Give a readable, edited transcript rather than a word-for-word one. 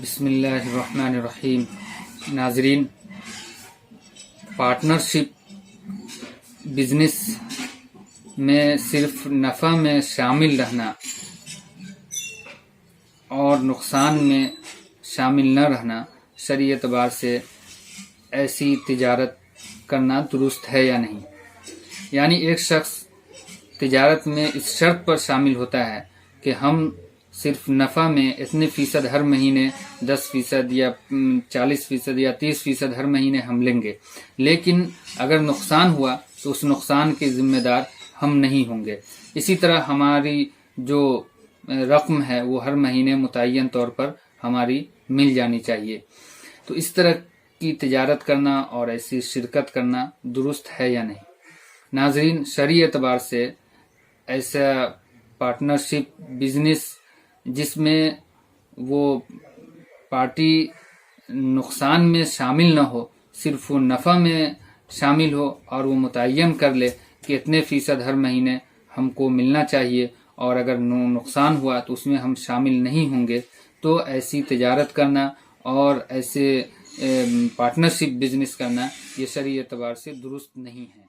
بسم اللہ الرحمن الرحیم۔ ناظرین، پارٹنرشپ بزنس میں صرف نفع میں شامل رہنا اور نقصان میں شامل نہ رہنا شرعی اعتبار سے ایسی تجارت کرنا درست ہے یا نہیں؟ یعنی ایک شخص تجارت میں اس شرط پر شامل ہوتا ہے کہ ہم صرف نفع میں اتنے فیصد ہر مہینے 10% یا 40% یا 30% ہر مہینے ہم لیں گے، لیکن اگر نقصان ہوا تو اس نقصان کے ذمہ دار ہم نہیں ہوں گے۔ اسی طرح ہماری جو رقم ہے وہ ہر مہینے متعین طور پر ہماری مل جانی چاہیے۔ تو اس طرح کی تجارت کرنا اور ایسی شرکت کرنا درست ہے یا نہیں؟ ناظرین، شرعی اعتبار سے ایسا پارٹنرشپ بزنس جس میں وہ پارٹی نقصان میں شامل نہ ہو، صرف وہ نفع میں شامل ہو اور وہ متعین کر لے کہ اتنے فیصد ہر مہینے ہم کو ملنا چاہیے، اور اگر نقصان ہوا تو اس میں ہم شامل نہیں ہوں گے، تو ایسی تجارت کرنا اور ایسے پارٹنرشپ بزنس کرنا یہ شرعی اعتبار سے درست نہیں ہے۔